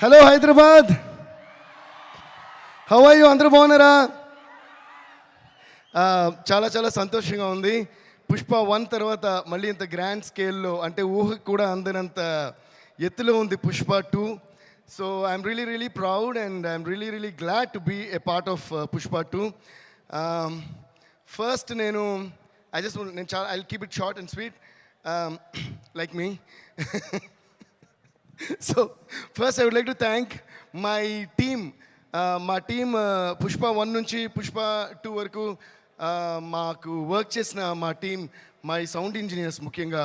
Hello Hyderabad, how are you? అందరూ బాగున్నారా? చాలా చాలా సంతోషంగా ఉంది. పుష్ప 1 తర్వాత మళ్ళీ ఇంత గ్రాండ్ స్కేల్లో, అంటే ఊహకు కూడా అందనంత ఎత్తులో ఉంది Pushpa 2. So I'm really proud and I'm really glad to be a part of Pushpa 2. First నేను I keep it short and sweet like me. So first I would like to thank my team. మా team Pushpa 1 నుంచి పుష్ప 2 వరకు మాకు work చేసిన మా team, my sound engineers, ముఖ్యంగా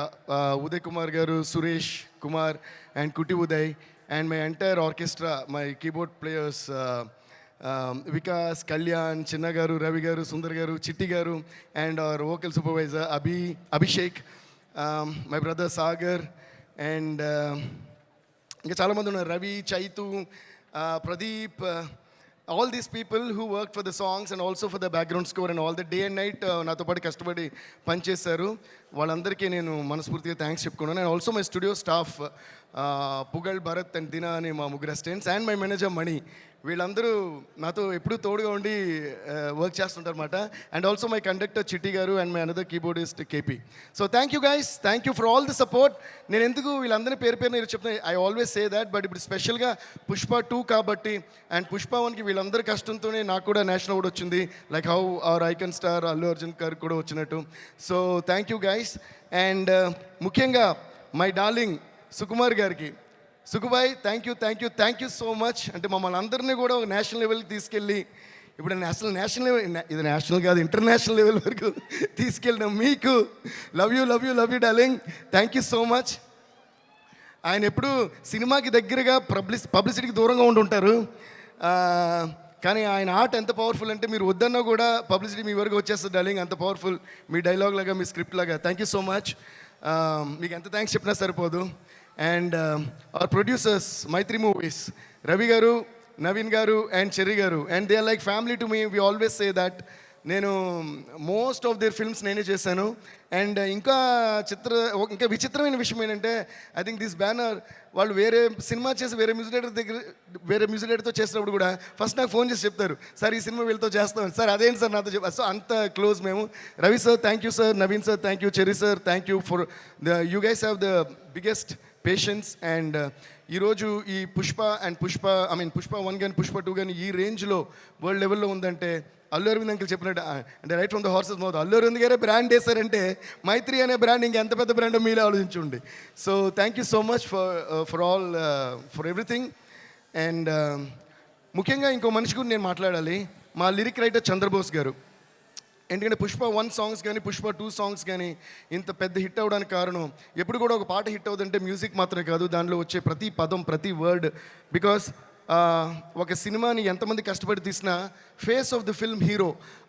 Uday Kumar garu, Suresh Kumar and Kutti Uday, and my entire orchestra, my keyboard players Vikas, Kalyan, Chinna garu, Ravi garu, Sundar garu, Chitti garu, and our vocal supervisor Abhishek, my brother Sagar, and ఇంకా చాలామంది ఉన్నారు, Ravi, Chaitu, Pradeep, all these people who worked for the songs and also for the background score and all the day and night నాతో పాటు కష్టపడి పనిచేశారు. వాళ్ళందరికీ నేను మనస్ఫూర్తిగా థ్యాంక్స్ చెప్పుకున్నాను. And also my studio staff, Pugal, Bharath and Dina అని మా ముగ్గురు assistants, and my manager Mani. వీళ్ళందరూ నాతో ఎప్పుడూ తోడుగా ఉండి వర్క్ చేస్తుంటారు అనమాట. And also my conductor Chitti garu and my another keyboardist KP. So thank you guys, thank you for all the support. నేను ఎందుకు వీళ్ళందరినీ పేరు చెప్తాను, I always say that, but ఇప్పుడు స్పెషల్గా పుష్ప 2 కాబట్టి, అండ్ పుష్ప 1కి వీళ్ళందరి కష్టంతోనే నాకు కూడా నేషనల్ అవార్డు వచ్చింది, like how our icon star Allu Arjun గారు కూడా వచ్చినట్టు. So thank you guys. And ముఖ్యంగా మై డార్లింగ్ సుకుమార్ గారికి, Sukubai, thank you so much. అంటే మమ్మల్ని అందరినీ కూడా ఒక నేషనల్ లెవెల్కి తీసుకెళ్ళి, ఇప్పుడు నేషనల్ లెవెల్, ఇది నేషనల్ కాదు, ఇంటర్నేషనల్ లెవెల్ వరకు తీసుకెళ్ళిన మీకు love you darling, thank you so much. ఆయన ఎప్పుడు సినిమాకి దగ్గరగా పబ్లిసిటీకి దూరంగా ఉంటుంటారు, కానీ ఆయన ఆర్ట్ ఎంత పవర్ఫుల్ అంటే మీరు వద్దన్నా కూడా పబ్లిసిటీ మీ వరకు వచ్చేస్తుంది డార్లింగ్, అంత పవర్ఫుల్ మీ డైలాగ్ లాగా, మీ స్క్రిప్ట్ లాగా. Thank you so much. మీకు ఎంత థ్యాంక్స్ చెప్పినా సరిపోదు. And our producers, Mythri Movies, Ravi garu, Naveen garu and Cherry garu, and they are like family to me. We always say that. నేను మోస్ట్ ఆఫ్ దేర్ ఫిల్మ్స్ నేనే చేశాను. అండ్ ఇంకా విచిత్రమైన విషయం ఏంటంటే, ఐ థింక్ దిస్ బ్యానర్ వాళ్ళు వేరే సినిమా చేసి వేరే మ్యూజిక్ డైరెక్టర్తో చేసినప్పుడు కూడా ఫస్ట్ నాకు ఫోన్ చేసి చెప్తారు, సార్ ఈ సినిమా వీళ్ళతో చేస్తాం సార్, అదేంటి సార్ నాతో చెప్పారు. సో అంత క్లోజ్ మేము. Ravi sir thank you sir, Naveen sir thank you, cherry sir thank you for you guys have the biggest patience. And ఈరోజు ఈ పుష్ప 1 కానీ పుష్ప 2 కానీ ఈ రేంజ్లో వరల్డ్ లెవెల్లో ఉందంటే అల్లు అరవింద్ అంకుల్ చెప్పినట్టు, అంటే right from the horse's mouth, Allu Aravind గారే బ్రాండ్ వేశారంటే మైత్రి అనే బ్రాండ్ ఇంకెంత పెద్ద బ్రాండ్ మీరే ఆలోచించుండి. So thank you so much for everything. And ముఖ్యంగా ఇంకో మనిషి గురించి నేను మాట్లాడాలి, మా లిరిక్ రైటర్ చంద్రబోస్ గారు. ఎందుకంటే పుష్ప 1 సాంగ్స్ కానీ పుష్ప 2 సాంగ్స్ కానీ ఇంత పెద్ద హిట్ అవ్వడానికి కారణం, ఎప్పుడు కూడా ఒక పాట హిట్ అవుతుందంటే మ్యూజిక్ మాత్రమే కాదు, దానిలో వచ్చే ప్రతి పదం, ప్రతి వర్డ్. బికాస్ ఒక సినిమాని ఎంతమంది కష్టపడి తీసినా face of the film hero,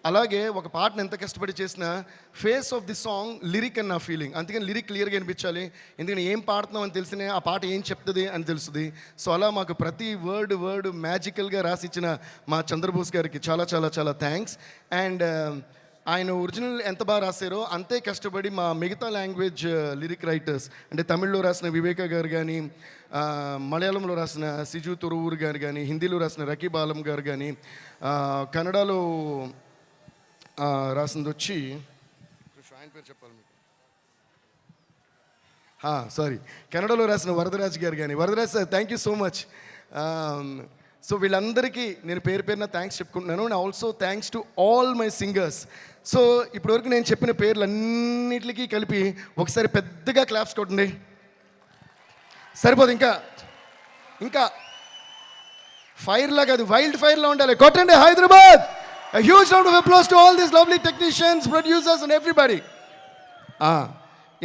అలాగే ఒక పాటను ఎంత కష్టపడి చేసినా face of the song lyric అని నా ఫీలింగ్. అందుకని లిరిక్ క్లియర్గా అనిపించాలి, ఎందుకంటే ఏం పాడుతున్నాం అని తెలిసినే ఆ పాట ఏం చెప్తుంది అని తెలుస్తుంది. సో అలా మాకు ప్రతి వర్డ్ మ్యాజికల్గా రాసిచ్చిన మా చంద్రబోస్ గారికి చాలా చాలా చాలా థ్యాంక్స్. అండ్ ఆయన ఒరిజినల్ ఎంత బాగా రాశారో అంతే కష్టపడి మా మిగతా లాంగ్వేజ్ లిరిక్ రైటర్స్, అంటే తమిళ్లో రాసిన వివేక గారు కానీ, మలయాళంలో రాసిన సిజు తొరువూరు గారు కానీ, హిందీలో రాసిన రకీబ్ ఆలం గారు కానీ, కన్నడలో రాసింది వచ్చి ఆయన పేరు చెప్పాలి మీకు, కన్నడలో రాసిన వరదరాజ్ గారు కానీ. Varadaraj sir thank you so much. So వీళ్ళందరికీ నేను పేరున థ్యాంక్స్ చెప్పుకుంటున్నాను. And also thanks to all my singers. So ఇప్పటివరకు నేను చెప్పిన పేర్లన్నిటికీ కలిపి ఒకసారి పెద్దగా క్లాప్స్ కొట్టండి, సరిపోదు, ఇంకా ఫైర్ లాగా, అది వైల్డ్ ఫైర్లా ఉండాలి, కొట్టండి Hyderabad. A huge round of applause to all these lovely technicians, producers and everybody.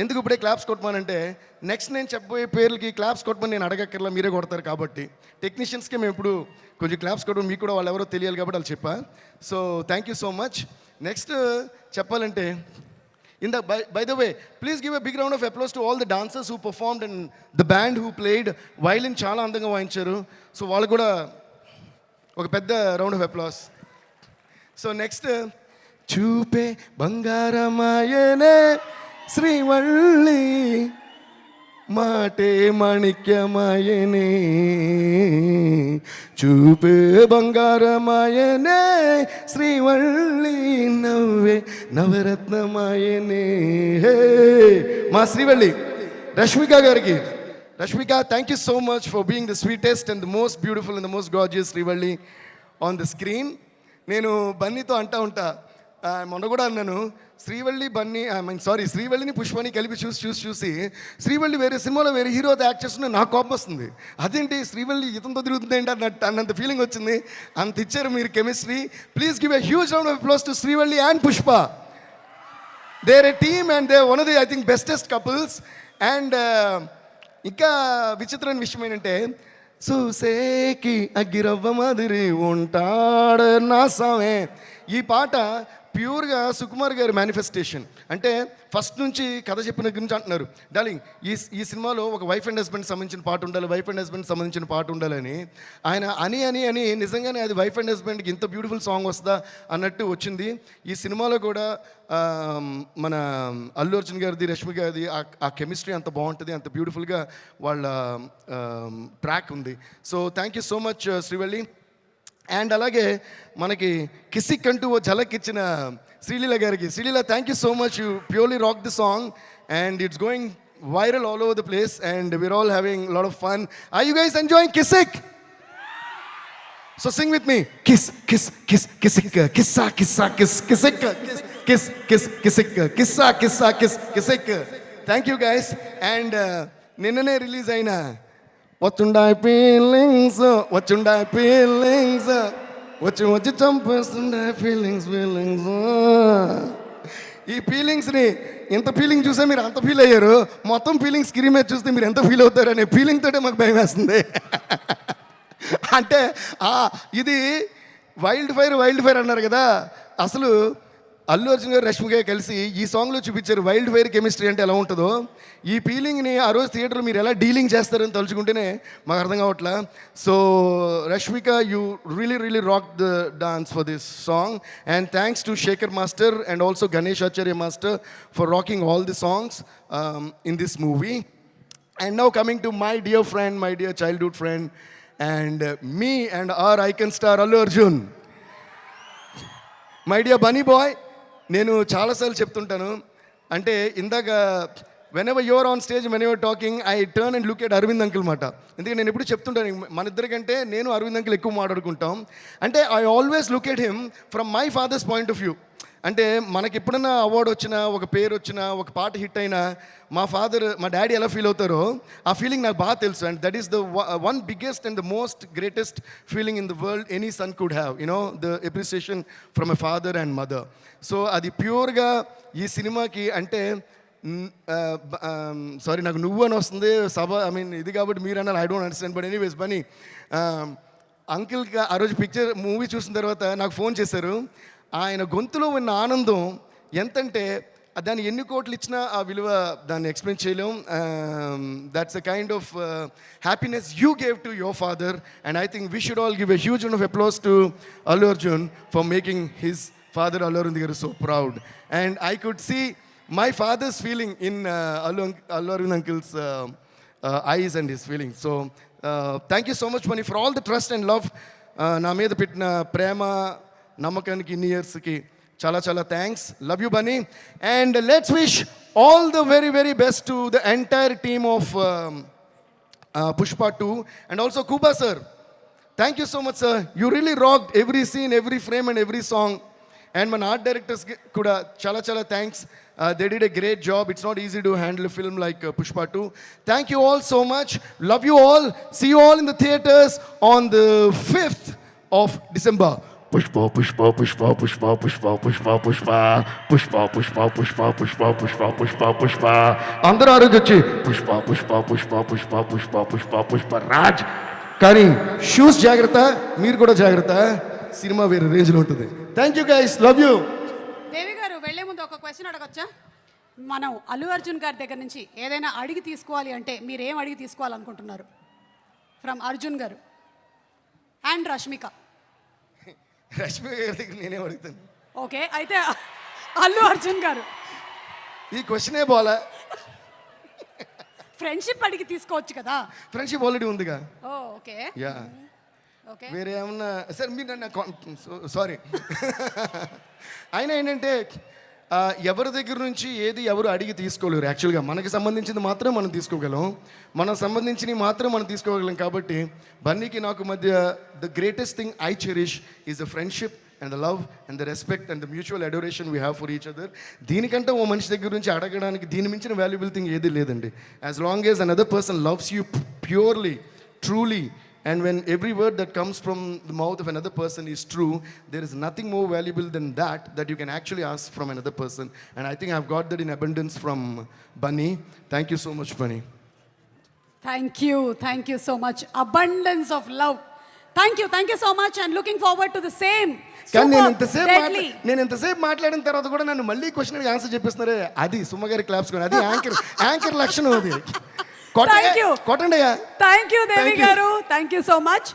ఎందుకు ఇప్పుడే క్లాప్స్ కొట్టమనంటే, నెక్స్ట్ నేను చెప్పబోయే పేర్లకి క్లాప్స్ కొట్టమని నేను అడగక్కర్లా, మీరే కొడతారు కాబట్టి. టెక్నీషియన్స్కి మేము ఇప్పుడు కొంచెం క్లాప్స్ కొట్టడం, మీకు కూడా వాళ్ళు ఎవరో తెలియాలి కాబట్టి వాళ్ళు చెప్పా. So thank you so much. Next చెప్పాలంటే, by the way, please give a big round of applause to all the dancers who performed and the band who played violin. చాలా అందంగా వాయించారు. సో వాళ్ళు కూడా ఒక పెద్ద round of applause. So next, చూపే బంగారమాయనే శ్రీవల్లి మాటే మాణిక్యమాయనే చూపే బంగారమాయనే శ్రీవల్లి నవ్వే నవరత్నమాయనే హే మా శ్రీవల్లి రష్మిక గారికి Rashmika thank you so much for being the sweetest and the most beautiful and the most gorgeous Srivalli on the screen. నేను బన్నీతో అంటా ఉంటా, మొన్న కూడా అన్నాను, శ్రీవల్లి బన్నీ శ్రీవల్లిని పుష్పని కలిపి చూసి శ్రీవల్లి వేరే సినిమాలో వేరే హీరోతో యాక్ట్ చేస్తున్నా నాకు కోపం వస్తుంది. అదేంటి శ్రీవల్లి ఇతంతో తిరుగుతుంది ఏంటి అన్నంత ఫీలింగ్ వచ్చింది. అంత ఇచ్చారు మీరు chemistry. Please give a huge round of applause to Srivalli and Pushpa. They are a team and they one of the I think bestest couples. And ఇంకా విచిత్రమైన విషయం ఏంటంటే చూసేకి అగ్గిరవ్వ మాదిరి ఉంటాడు నా సామే. ఈ పాట ప్యూర్గా సుకుమార్ గారి మేనిఫెస్టేషన్. అంటే ఫస్ట్ నుంచి కథ చెప్పిన గురించి అంటున్నారు, డార్లింగ్ ఈ సినిమాలో ఒక వైఫ్ అండ్ హస్బెండ్ సంబంధించిన పాట ఉండాలి, వైఫ్ అండ్ హస్బెండ్ సంబంధించిన పాట ఉండాలని ఆయన అని నిజంగానే అది వైఫ్ అండ్ హస్బెండ్కి ఇంత బ్యూటిఫుల్ సాంగ్ వస్తుందా అన్నట్టు వచ్చింది. ఈ సినిమాలో కూడా మన అల్లు అర్జున్ గారిది రష్మి గారిది ఆ కెమిస్ట్రీ అంత బాగుంటుంది, అంత బ్యూటిఫుల్గా వాళ్ళ ట్రాక్ ఉంది. So thank you so much Srivalli. And అలాగే మనకి కిసిక్ అంటూ ఓ ఝలక్ ఇచ్చిన శ్రీలీల గారికి, Sreeleela thank you so much, you purely rock the song and it's going viral all over the place and we're all having lot of fun. Are you guys enjoying Kissik? So sing with me, kiss kiss kiss Kissik కిస్సా కిస్సా kiss Kissik kiss kiss Kissik కిస్సా కిస్సా kiss Kissik. Thank you guys. And నిన్ననే release అయిన వచ్చుండాయి feelings వచ్చి చంపేస్తుండే feelings. ఈ ఫీలింగ్స్ని ఇంత ఫీలింగ్ చూసే మీరు అంత ఫీల్ అయ్యారు, మొత్తం ఫీలింగ్స్ స్క్రీన్ మీద చూస్తే మీరు ఎంత ఫీల్ అవుతారు అనే ఫీలింగ్ తోటే మాకు భయం వేస్తుంది. అంటే ఇది వైల్డ్ ఫైర్ అన్నారు కదా, అసలు అల్లు అర్జున్ గారు రష్మిక కలిసి ఈ సాంగ్లో చూపించారు వైల్డ్ ఫైర్ కెమిస్ట్రీ అంటే ఎలా ఉంటుందో. ఈ ఫీలింగ్ని ఆ రోజు థియేటర్లో మీరు ఎలా డీలింగ్ చేస్తారని తలుచుకుంటేనే మాకు అర్థం కావట్లా. So Rashmika, you really rock the dance for this song and thanks to Sekhar master and also Ganesh Acharya master for rocking all the songs in this movie. And now coming to my dear friend, my dear childhood friend and me and our icon star Allu Arjun, my dear Bunny boy. నేను చాలాసార్లు చెప్తుంటాను, అంటే ఇందాక whenever you're on stage, whenever talking, I turn and look at Aravind uncle మాట. ఎందుకంటే నేను ఎప్పుడు చెప్తుంటాను, మన ఇద్దరికంటే నేను అరవింద్ అంకుల్ ఎక్కువ మాట్లాడుకుంటాం. అంటే I always look at him from my father's point of view. అంటే మనకి ఎప్పుడన్నా అవార్డు వచ్చినా, ఒక పేరు వచ్చినా, ఒక పాట హిట్ అయినా మా డాడీ ఎలా ఫీల్ అవుతారో ఆ ఫీలింగ్ నాకు బాగా తెలుసు. And that is the one biggest and the most greatest feeling in the world any son could have, the appreciation from a father and mother. So అది ప్యూర్గా ఈ సినిమాకి అంటే సారీ నాకు నువ్వు అని వస్తుంది ఇది కాబట్టి మీరు అన్నారు, I don't understand. But anyways Bunny అంకిల్కి ఆ రోజు మూవీ చూసిన తర్వాత నాకు ఫోన్ చేశారు. ఆయన గొంతులో ఉన్న ఆనందం ఎంతంటే దాన్ని ఎన్ని కోట్లు ఇచ్చినా ఆ విలువ దాన్ని ఎక్స్ప్లెయిన్ చేయలేం. That's a kind of happiness you gave to your father and I think we should all give a huge of applause to Allu Arjun for making his father Allu Arjun garu so proud, and I could see my father's feeling in Allu Arjun uncle's eyes and his feelings. So thank you so much Mani for all the trust and love na meeda pettina prema namakaniki in years ki chala thanks. Love you Bunny, and let's wish all the very best to the entire team of Pushpa 2 and also Kuba sir. Thank you so much sir, you really rocked every scene, every frame and every song. And my art directors kuda chala thanks, they did a great job. It's not easy to handle a film like Pushpa 2. Thank you all so much, love you all, see you all in the theaters on the 5th of December. Pushpa Pushpa Pushpa Pushpa Pushpa Pushpa Pushpa Pushpa Pushpa Pushpa Pushpa Pushpa Pushpa Pushpa అందరూ ఆ రోజు వచ్చి పుష్ప పుష్ప పుష్ప పుష్ప పుష్ప పుష్ప పుష్ప రాజ్. కానీ shoes జాగ్రత్త, మీరు కూడా జాగ్రత్త, cinema వేరే రేంజ్లో ఉంటుంది. Thank you guys, love you. Devi garu వెళ్లే ముందు ఒక క్వశ్చన్ అడగొచ్చా? మనం అల్లు అర్జున్ గారి దగ్గర నుంచి ఏదైనా అడిగి తీసుకోవాలి అంటే మీరు ఏం అడిగి తీసుకోవాలనుకుంటున్నారు? ఫ్రమ్ అర్జున్ గారు అండ్ రష్మిక. రష్మిక గారి దగ్గర నేనే అడుగుతాను. ఓకే, అయితే అల్లు అర్జున్ గారు ఈ క్వశ్చనే బోలా. ఫ్రెండ్షిప్ అడిగి తీసుకోవచ్చు కదా. ఫ్రెండ్షిప్ ఆల్రెడీ ఉందిగా. ఓ ఓకే యా ఓకే. వేరే ఏమన్నా సార్ మీరు నన్ను సారీ అయినా ఏంటంటే ఎవరి దగ్గర నుంచి ఏది ఎవరు అడిగి తీసుకోలేరు. యాక్చువల్గా మనకి సంబంధించింది మాత్రం మనం తీసుకోగలం, మనకు సంబంధించినవి మాత్రం మనం తీసుకోగలం. కాబట్టి బన్నీకి నాకు మధ్య the greatest thing I cherish is the friendship and the love and the respect and the mutual adoration we have for each other. దీనికంటే ఓ మనిషి దగ్గర నుంచి అడగడానికి దీని మించిన వాల్యుబుల్ థింగ్ ఏది లేదండి. As long as another person loves you purely, truly, and when every word that comes from the mouth of another person is true, there is nothing more valuable than that you can actually ask from another person. And I think I've got that in abundance from Bunny. Thank you so much, Bunny. Thank you so much. Abundance of love. Thank you so much, and looking forward to the same. కానీ Super నేను ఎంతసేపు మాట్లాడిన తర్వాత కూడా నన్ను మళ్ళీ question answer చెప్పిస్తున్నారే, అది సుమ గారి క్లాప్స్ కూడా, అది యాంకర్ లక్షణం అది. Thank you. కొట్టండి. Thank you, Devi Garu. Thank you so much.